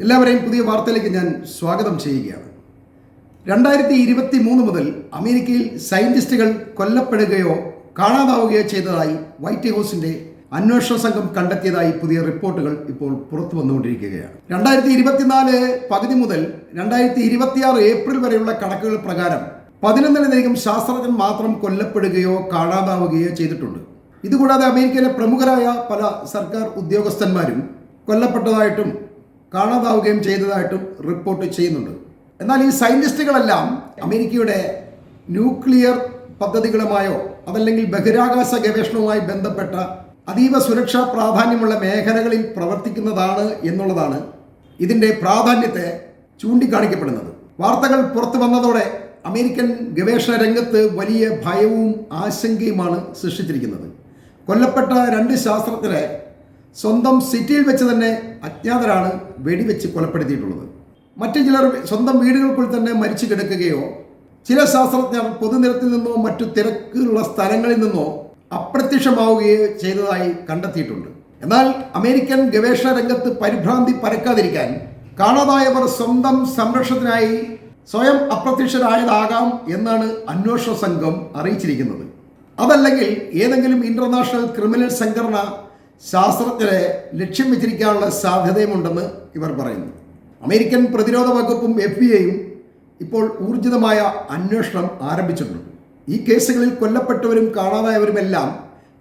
എല്ലാവരെയും പുതിയ വാർത്തയിലേക്ക് ഞാൻ സ്വാഗതം ചെയ്യുകയാണ്. 2023 മുതൽ അമേരിക്കയിൽ സയന്റിസ്റ്റുകൾ കൊല്ലപ്പെടുകയോ കാണാതാവുകയോ ചെയ്തതായി വൈറ്റ് ഹൗസിന്റെ അന്വേഷണ സംഘം കണ്ടെത്തിയതായി പുതിയ റിപ്പോർട്ടുകൾ ഇപ്പോൾ പുറത്തു വന്നുകൊണ്ടിരിക്കുകയാണ്. 2024 പകുതി മുതൽ 2026 ഏപ്രിൽ വരെയുള്ള കണക്കുകൾ പ്രകാരം 11-ലധികം ശാസ്ത്രജ്ഞർ മാത്രം കൊല്ലപ്പെടുകയോ കാണാതാവുകയോ ചെയ്തിട്ടുണ്ട്. ഇതുകൂടാതെ അമേരിക്കയിലെ പ്രമുഖരായ പല സർക്കാർ ഉദ്യോഗസ്ഥന്മാരും കൊല്ലപ്പെട്ടതായിട്ടും കാണാതാവുകയും ചെയ്തതായിട്ടും റിപ്പോർട്ട് ചെയ്യുന്നുണ്ട്. എന്നാൽ ഈ സയന്റിസ്റ്റുകളെല്ലാം അമേരിക്കയുടെ ന്യൂക്ലിയർ പദ്ധതികളുമായോ അതല്ലെങ്കിൽ ബഹിരാകാശ ഗവേഷണവുമായി ബന്ധപ്പെട്ട അതീവ സുരക്ഷാ പ്രാധാന്യമുള്ള മേഖലകളിൽ പ്രവർത്തിക്കുന്നതാണ് എന്നുള്ളതാണ് ഇതിൻ്റെ പ്രാധാന്യത്തെ ചൂണ്ടിക്കാണിക്കപ്പെടുന്നത്. വാർത്തകൾ പുറത്തു വന്നതോടെ അമേരിക്കൻ ഗവേഷണ രംഗത്ത് വലിയ ഭയവും ആശങ്കയുമാണ് സൃഷ്ടിച്ചിരിക്കുന്നത്. കൊല്ലപ്പെട്ട 2 ശാസ്ത്രജ്ഞരെ സ്വന്തം സിറ്റിയിൽ വെച്ച് തന്നെ അജ്ഞാതരാണ് വെടിവെച്ച് കൊലപ്പെടുത്തിയിട്ടുള്ളത്. മറ്റു ചിലർ സ്വന്തം വീടുകൾക്കുള്ളിൽ തന്നെ മരിച്ചു കിടക്കുകയോ ചില ശാസ്ത്രജ്ഞർ പൊതുനിരത്തിൽ നിന്നോ മറ്റു തിരക്കുള്ള സ്ഥലങ്ങളിൽ നിന്നോ അപ്രത്യക്ഷമാവുകയോ ചെയ്തതായി കണ്ടെത്തിയിട്ടുണ്ട്. എന്നാൽ അമേരിക്കൻ ഗവേഷണ രംഗത്ത് പരിഭ്രാന്തി പരക്കാതിരിക്കാൻ കാണാതായവർ സ്വന്തം സംരക്ഷണത്തിനായി സ്വയം അപ്രത്യക്ഷരായതാകാം എന്നാണ് അന്വേഷണ സംഘം അറിയിച്ചിരിക്കുന്നത്. അതല്ലെങ്കിൽ ഏതെങ്കിലും ഇന്റർനാഷണൽ ക്രിമിനൽ സംഘടന ശാസ്ത്രജ്ഞരെ ലക്ഷ്യം വെച്ചിരിക്കാനുള്ള സാധ്യതയുമുണ്ടെന്ന് ഇവർ പറയുന്നു. അമേരിക്കൻ പ്രതിരോധ വകുപ്പും FBI-യും ഇപ്പോൾ ഊർജിതമായ അന്വേഷണം ആരംഭിച്ചിട്ടുണ്ട്. ഈ കേസുകളിൽ കൊല്ലപ്പെട്ടവരും കാണാതായവരുമെല്ലാം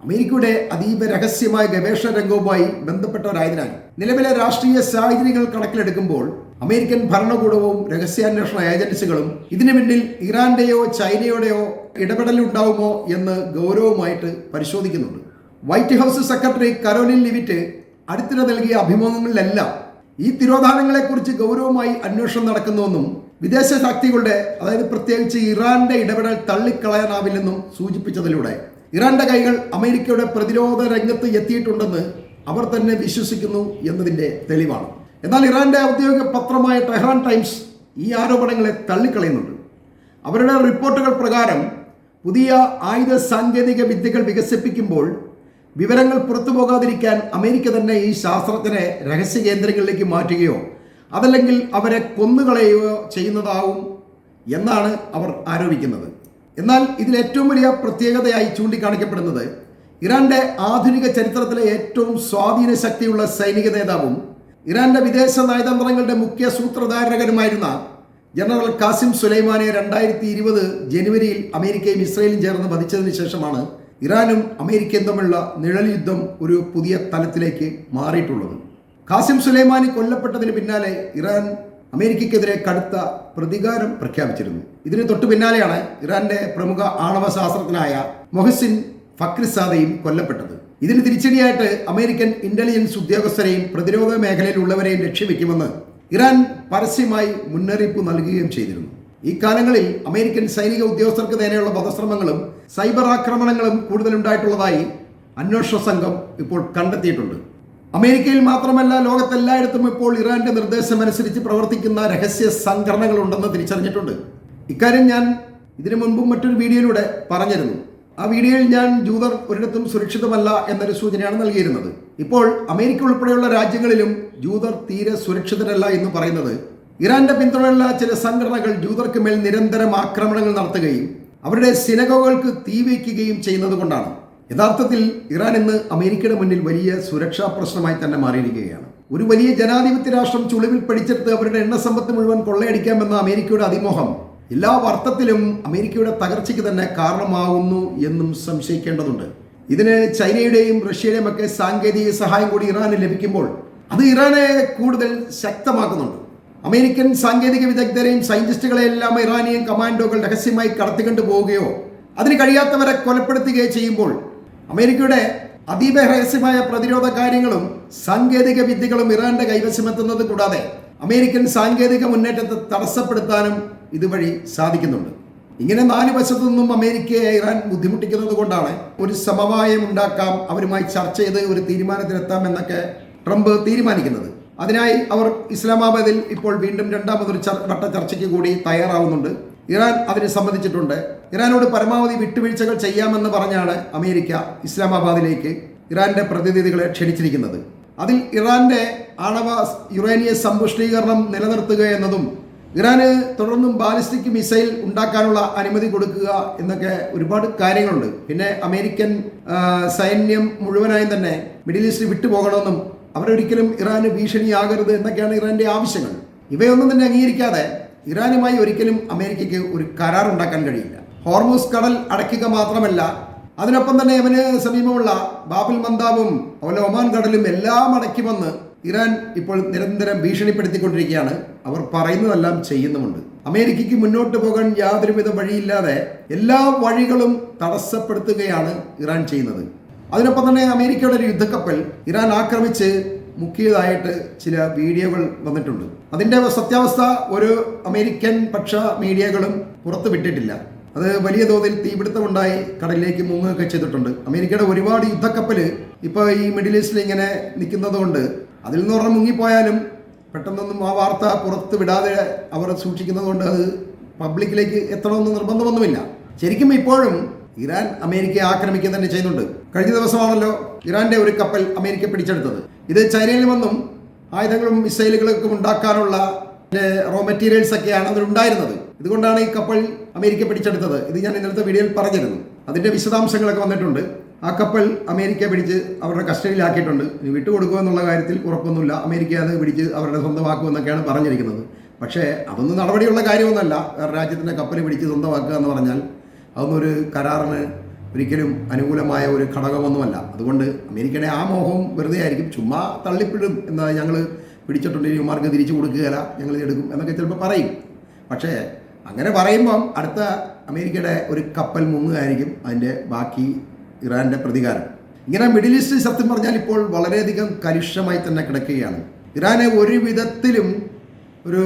അമേരിക്കയുടെ അതീവ രഹസ്യമായ ഗവേഷണ രംഗവുമായി ബന്ധപ്പെട്ടവരായതിനാൽ നിലവിലെ രാഷ്ട്രീയ സാഹചര്യങ്ങൾ കണക്കിലെടുക്കുമ്പോൾ അമേരിക്കൻ ഭരണകൂടവും രഹസ്യാന്വേഷണ ഏജൻസികളും ഇതിനു പിന്നിൽ ഇറാന്റെയോ ചൈനയുടെയോ ഇടപെടലുണ്ടാവുമോ എന്ന് ഗൗരവമായിട്ട് പരിശോധിക്കുന്നുണ്ട്. വൈറ്റ് ഹൗസ് സെക്രട്ടറി കരോലിൻ ലിവിറ്റ് അടുത്തിടെ നൽകിയ അഭിമുഖങ്ങളിലെല്ലാം ഈ തിരോധാനങ്ങളെക്കുറിച്ച് ഗൗരവമായി അന്വേഷണം നടക്കുന്നുവെന്നും വിദേശ ശക്തികളുടെ അതായത് പ്രത്യേകിച്ച് ഇറാന്റെ ഇടപെടൽ തള്ളിക്കളയാനാവില്ലെന്നും സൂചിപ്പിച്ചതിലൂടെ ഇറാന്റെ കൈകൾ അമേരിക്കയുടെ പ്രതിരോധ രംഗത്ത് എത്തിയിട്ടുണ്ടെന്ന് അവർ തന്നെ വിശ്വസിക്കുന്നു എന്നതിൻ്റെ തെളിവാണ്. എന്നാൽ ഇറാന്റെ ഔദ്യോഗിക പത്രമായ ടെഹ്റാൻ ടൈംസ് ഈ ആരോപണങ്ങളെ തള്ളിക്കളയുന്നുണ്ട്. അവരുടെ റിപ്പോർട്ടുകൾ പ്രകാരം പുതിയ ആയുധ സാങ്കേതിക വിദ്യകൾ വികസിപ്പിക്കുമ്പോൾ വിവരങ്ങൾ പുറത്തു പോകാതിരിക്കാൻ അമേരിക്ക തന്നെ ഈ ശാസ്ത്രജ്ഞരെ രഹസ്യ കേന്ദ്രങ്ങളിലേക്ക് മാറ്റുകയോ അതല്ലെങ്കിൽ അവരെ കൊന്നുകളയുകയോ ചെയ്യുന്നതാവും എന്നാണ് അവർ ആരോപിക്കുന്നത്. എന്നാൽ ഇതിൽ ഏറ്റവും വലിയ പ്രത്യേകതയായി ചൂണ്ടിക്കാണിക്കപ്പെടുന്നത് ഇറാന്റെ ആധുനിക ചരിത്രത്തിലെ ഏറ്റവും സ്വാധീന ശക്തിയുള്ള സൈനിക നേതാവും ഇറാന്റെ വിദേശ നയതന്ത്രങ്ങളുടെ മുഖ്യ സൂത്രധാരകനുമായിരുന്ന ജനറൽ ഖാസിം സുലൈമാനെ 2020 ജനുവരിയിൽ അമേരിക്കയും ഇസ്രയേലും ചേർന്ന് വധിച്ചതിന് ശേഷമാണ് ഇറാനും അമേരിക്കയും തമ്മിലുള്ള നിഴൽ യുദ്ധം ഒരു പുതിയ തലത്തിലേക്ക് മാറിയിട്ടുള്ളത്. ഖാസിം സുലൈമാനി കൊല്ലപ്പെട്ടതിന് പിന്നാലെ ഇറാൻ അമേരിക്കയ്ക്കെതിരെ കടുത്ത പ്രതികാരം പ്രഖ്യാപിച്ചിരുന്നു. ഇതിന് തൊട്ടു പിന്നാലെയാണ് ഇറാന്റെ പ്രമുഖ ആണവ ശാസ്ത്രജ്ഞനായ മൊഹസിൻ ഫക്രിസാദയും കൊല്ലപ്പെട്ടത്. ഇതിന് തിരിച്ചടിയായിട്ട് അമേരിക്കൻ ഇന്റലിജൻസ് ഉദ്യോഗസ്ഥരെയും പ്രതിരോധ മേഖലയിലുള്ളവരെയും ലക്ഷ്യവെക്കുമെന്ന് ഇറാൻ പരസ്യമായി മുന്നറിയിപ്പ് നൽകുകയും ചെയ്തിരുന്നു. ഈ കാലങ്ങളിൽ അമേരിക്കൻ സൈനിക ഉദ്യോഗസ്ഥർക്ക് നേരെയുള്ള വധശ്രമങ്ങളും സൈബർ ആക്രമണങ്ങളും കൂടുതലുണ്ടായിട്ടുള്ളതായി അന്വേഷണ സംഘം ഇപ്പോൾ കണ്ടെത്തിയിട്ടുണ്ട്. അമേരിക്കയിൽ മാത്രമല്ല ലോകത്തെല്ലായിടത്തും ഇപ്പോൾ ഇറാന്റെ നിർദ്ദേശമനുസരിച്ച് പ്രവർത്തിക്കുന്ന രഹസ്യ സംഘടനകളുണ്ടെന്ന് തിരിച്ചറിഞ്ഞിട്ടുണ്ട്. ഇക്കാര്യം ഞാൻ ഇതിനു മുൻപും മറ്റൊരു വീഡിയോയിലൂടെ പറഞ്ഞിരുന്നു. ആ വീഡിയോയിൽ ഞാൻ ജൂതർ ഒരിടത്തും സുരക്ഷിതമല്ല എന്നൊരു സൂചനയാണ് നൽകിയിരുന്നത്. ഇപ്പോൾ അമേരിക്ക ഉൾപ്പെടെയുള്ള രാജ്യങ്ങളിലും ജൂതർ തീരെ സുരക്ഷിതരല്ല എന്ന് പറയുന്നത് ഇറാന്റെ പിന്തുണയുള്ള ചില സംഘടനകൾ ജൂതർക്ക് മേൽ നിരന്തരം ആക്രമണങ്ങൾ നടത്തുകയും അവരുടെ സിനഗോഗുകൾക്ക് തീവയ്ക്കുകയും ചെയ്യുന്നത് കൊണ്ടാണ്. യഥാർത്ഥത്തിൽ ഇറാൻ ഇന്ന് അമേരിക്കയുടെ മുന്നിൽ വലിയ സുരക്ഷാ പ്രശ്നമായി തന്നെ മാറിയിരിക്കുകയാണ്. ഒരു വലിയ ജനാധിപത്യ രാഷ്ട്രം ചുളിവിൽ പിടിച്ചെടുത്ത് അവരുടെ എണ്ണസമ്പത്ത് മുഴുവൻ കൊള്ളയടിക്കാമെന്ന അമേരിക്കയുടെ അതിമോഹം എല്ലാ അർത്ഥത്തിലും അമേരിക്കയുടെ തകർച്ചയ്ക്ക് തന്നെ കാരണമാകുന്നു എന്നും സംശയിക്കേണ്ടതുണ്ട്. ഇതിന് ചൈനയുടെയും റഷ്യയുടെയും ഒക്കെ സാങ്കേതിക സഹായം കൂടി ഇറാന് ലഭിക്കുമ്പോൾ അത് ഇറാനെ കൂടുതൽ ശക്തമാക്കുന്നുണ്ട്. അമേരിക്കൻ സാങ്കേതിക വിദഗ്ധരെയും സയന്റിസ്റ്റുകളെയെല്ലാം ഇറാനിയൻ കമാൻഡോകൾ രഹസ്യമായി കടത്തിക്കൊണ്ടു പോവുകയോ അതിന് കഴിയാത്തവരെ കൊലപ്പെടുത്തുകയോ ചെയ്യുമ്പോൾ അമേരിക്കയുടെ അതീവ രഹസ്യമായ പ്രതിരോധ കാര്യങ്ങളും സാങ്കേതിക വിദ്യകളും ഇറാന്റെ കൈവശമെത്തുന്നത് കൂടാതെ അമേരിക്കൻ സാങ്കേതിക മുന്നേറ്റത്തെ തടസ്സപ്പെടുത്താനും ഇതുവഴി സാധിക്കുന്നുണ്ട്. ഇങ്ങനെ 4 വശത്തു നിന്നും അമേരിക്കയെ ഇറാൻ ബുദ്ധിമുട്ടിക്കുന്നത് കൊണ്ടാണ് ഒരു സമവായം ഉണ്ടാക്കാം, അവരുമായി ചർച്ച ചെയ്ത് ഒരു തീരുമാനത്തിലെത്താം എന്നൊക്കെ ട്രംപ് തീരുമാനിക്കുന്നത്. അതിനായി അവർ ഇസ്ലാമാബാദിൽ ഇപ്പോൾ വീണ്ടും രണ്ടാമതൊരു വട്ട ചർച്ചയ്ക്ക് കൂടി തയ്യാറാവുന്നുണ്ട്. ഇറാൻ അതിനെ സമ്മതിച്ചിട്ടുണ്ട്. ഇറാനോട് പരമാവധി വിട്ടുവീഴ്ചകൾ ചെയ്യാമെന്ന് പറഞ്ഞാണ് അമേരിക്ക ഇസ്ലാമാബാദിലേക്ക് ഇറാന്റെ പ്രതിനിധികളെ ക്ഷണിച്ചിരിക്കുന്നത്. അതിൽ ഇറാന്റെ ആണവ യുറേനിയം സമ്പുഷ്ടീകരണം നിലനിർത്തുക എന്നതും ഇറാന് തുടർന്നും ബാലിസ്റ്റിക് മിസൈൽ ഉണ്ടാക്കാനുള്ള അനുമതി കൊടുക്കുക എന്നൊക്കെ ഒരുപാട് കാര്യങ്ങളുണ്ട്. പിന്നെ അമേരിക്കൻ സൈന്യം മുഴുവനായും തന്നെ മിഡിൽ ഈസ്റ്റ് വിട്ടുപോകണമെന്നും അവരൊരിക്കലും ഇറാന് ഭീഷണിയാകരുത് എന്നൊക്കെയാണ് ഇറാന്റെ ആവശ്യങ്ങൾ. ഇവയൊന്നും തന്നെ അംഗീകരിക്കാതെ ഇറാനുമായി ഒരിക്കലും അമേരിക്കയ്ക്ക് ഒരു കരാർ ഉണ്ടാക്കാൻ കഴിയില്ല. ഹോർമൂസ് കടൽ അടയ്ക്കുക മാത്രമല്ല, അതിനൊപ്പം തന്നെ യമന് സമീപമുള്ള ബാബുൽ മന്ദാബും അതുപോലെ ഒമാൻ കടലും എല്ലാം അടയ്ക്കുമെന്ന് ഇറാൻ ഇപ്പോൾ നിരന്തരം ഭീഷണിപ്പെടുത്തിക്കൊണ്ടിരിക്കുകയാണ്. അവർ പറയുന്നതെല്ലാം ചെയ്യുന്നുമുണ്ട്. അമേരിക്കയ്ക്ക് മുന്നോട്ട് പോകാൻ യാതൊരുവിധ വഴിയില്ലാതെ എല്ലാ വഴികളും തടസ്സപ്പെടുത്തുകയാണ് ഇറാൻ ചെയ്യുന്നത്. അതിനൊപ്പം തന്നെ അമേരിക്കയുടെ ഒരു യുദ്ധക്കപ്പൽ ഇറാൻ ആക്രമിച്ച് മുക്കിയതായിട്ട് ചില വീഡിയോകൾ വന്നിട്ടുണ്ട്. അതിൻ്റെ സത്യാവസ്ഥ ഒരു അമേരിക്കൻ പക്ഷ മീഡിയകളും പുറത്തു വിട്ടിട്ടില്ല. അത് വലിയ തോതിൽ തീപിടുത്തമുണ്ടായി കടലിലേക്ക് മുങ്ങുകയൊക്കെ ചെയ്തിട്ടുണ്ട്. അമേരിക്കയുടെ ഒരുപാട് യുദ്ധക്കപ്പൽ ഇപ്പോൾ ഈ മിഡിൽ ഈസ്റ്റിൽ ഇങ്ങനെ നിൽക്കുന്നത് കൊണ്ട് അതിൽ നിന്ന് പറഞ്ഞാൽ മുങ്ങിപ്പോയാലും പെട്ടെന്നൊന്നും ആ വാർത്ത പുറത്ത് വിടാതെ അവർ സൂക്ഷിക്കുന്നത് കൊണ്ട് അത് പബ്ലിക്കിലേക്ക് എത്തണമെന്ന് നിർബന്ധമൊന്നുമില്ല. ശരിക്കും ഇപ്പോഴും ഇറാൻ അമേരിക്കയെ ആക്രമിക്കുക തന്നെ ചെയ്യുന്നുണ്ട്. കഴിഞ്ഞ ദിവസമാണല്ലോ ഇറാന്റെ ഒരു കപ്പൽ അമേരിക്ക പിടിച്ചെടുത്തത്. ഇത് ചൈനയിൽ നിന്നും ആയുധങ്ങളും മിസൈലുകളൊക്കെ ഉണ്ടാക്കാനുള്ള റോ മെറ്റീരിയൽസ് ഒക്കെയാണ് അതിലുണ്ടായിരുന്നത്. ഇതുകൊണ്ടാണ് ഈ കപ്പൽ അമേരിക്ക പിടിച്ചെടുത്തത്. ഇത് ഞാൻ ഇന്നലത്തെ വീഡിയോയിൽ പറഞ്ഞിരുന്നു. അതിന്റെ വിശദാംശങ്ങളൊക്കെ വന്നിട്ടുണ്ട്. ആ കപ്പൽ അമേരിക്ക പിടിച്ച് അവരുടെ കസ്റ്റഡിയിലാക്കിയിട്ടുണ്ട്. ഇനി വിട്ടുകൊടുക്കുക എന്നുള്ള കാര്യത്തിൽ ഉറപ്പൊന്നുമില്ല. അമേരിക്ക അത് പിടിച്ച് അവരുടെ സ്വന്തമാക്കുമെന്നൊക്കെയാണ് പറഞ്ഞിരിക്കുന്നത്. പക്ഷേ അതൊന്നും നടപടിയുള്ള കാര്യമൊന്നുമല്ല. വേറെ രാജ്യത്തിൻ്റെ കപ്പൽ പിടിച്ച് സ്വന്തമാക്കുക എന്ന് പറഞ്ഞാൽ അതൊന്നും ഒരു കരാറിന് ഒരിക്കലും അനുകൂലമായ ഒരു ഘടകമൊന്നുമല്ല. അതുകൊണ്ട് അമേരിക്കയുടെ ആ മോഹം വെറുതെ ആയിരിക്കും. ചുമ്മാ തള്ളിപ്പിടും. എന്താ ഞങ്ങൾ പിടിച്ചിട്ടുണ്ട്, ഇവന്മാർക്ക് തിരിച്ചു കൊടുക്കുകയില്ല, ഞങ്ങൾ എടുക്കും എന്നൊക്കെ ചിലപ്പോൾ പറയും. പക്ഷേ അങ്ങനെ പറയുമ്പം അടുത്ത അമേരിക്കയുടെ ഒരു കപ്പൽ മുങ്ങുകയായിരിക്കും അതിൻ്റെ ബാക്കി ഇറാൻ്റെ പ്രതികാരം. ഇങ്ങനെ മിഡിൽ ഈസ്റ്റ് സത്യം പറഞ്ഞാൽ ഇപ്പോൾ വളരെയധികം കലുഷമായി തന്നെ കിടക്കുകയാണ്. ഇറാനെ ഒരു വിധത്തിലും ഒരു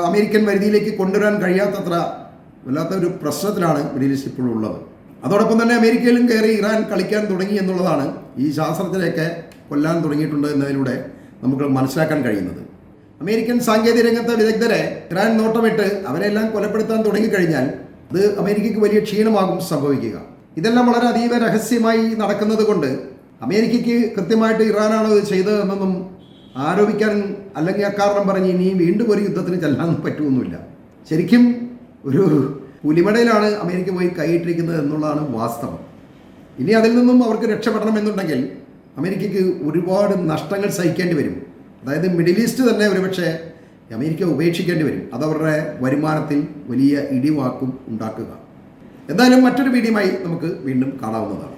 അമേരിക്കൻ പരിധിയിലേക്ക് കൊണ്ടുവരാൻ കഴിയാത്തത്ര വല്ലാത്ത ഒരു പ്രശ്നത്തിലാണ് മിഡിൽ ഈസ്റ്റ് ഇപ്പോൾ ഉള്ളത്. അതോടൊപ്പം തന്നെ അമേരിക്കയിലും കയറി ഇറാൻ കളിക്കാൻ തുടങ്ങി എന്നുള്ളതാണ് ഈ ശാസ്ത്രത്തിലേക്ക് കൊല്ലാൻ തുടങ്ങിയിട്ടുണ്ട് എന്നതിലൂടെ നമുക്ക് മനസ്സിലാക്കാൻ കഴിയുന്നത്. അമേരിക്കൻ സാങ്കേതിക രംഗത്തെ വിദഗ്ധരെ ഇറാൻ നോട്ടമിട്ട് അവരെല്ലാം കൊലപ്പെടുത്താൻ തുടങ്ങിക്കഴിഞ്ഞാൽ അത് അമേരിക്കയ്ക്ക് വലിയ ക്ഷീണമാകും സംഭവിക്കുക. ഇതെല്ലാം വളരെ അതീവ രഹസ്യമായി നടക്കുന്നത് കൊണ്ട് അമേരിക്കയ്ക്ക് കൃത്യമായിട്ട് ഇറാനാണ് ഇത് ചെയ്തതെന്നൊന്നും ആരോപിക്കാൻ അല്ലെങ്കിൽ അക്കാരണം പറഞ്ഞ് ഇനി വീണ്ടും ഒരു യുദ്ധത്തിന് ചെല്ലാൻ പറ്റുമൊന്നുമില്ല. ശരിക്കും ഒരു പുലിമടയിലാണ് അമേരിക്ക പോയി കൈയിട്ടിരിക്കുന്നത് എന്നുള്ളതാണ് വാസ്തവം. ഇനി അതിൽ നിന്നും അവർക്ക് രക്ഷപ്പെടണം എന്നുണ്ടെങ്കിൽ അമേരിക്കയ്ക്ക് ഒരുപാട് നഷ്ടങ്ങൾ സഹിക്കേണ്ടി വരും. അതായത് മിഡിൽ ഈസ്റ്റ് തന്നെ ഒരുപക്ഷെ അമേരിക്ക ഉപേക്ഷിക്കേണ്ടി വരും. അതവരുടെ വരുമാനത്തിൽ വലിയ ഇടിവാക്കും ഉണ്ടാക്കുക. എന്തായാലും മറ്റൊരു വീഡിയോയുമായി നമുക്ക് വീണ്ടും കാണാവുന്നതാണ്.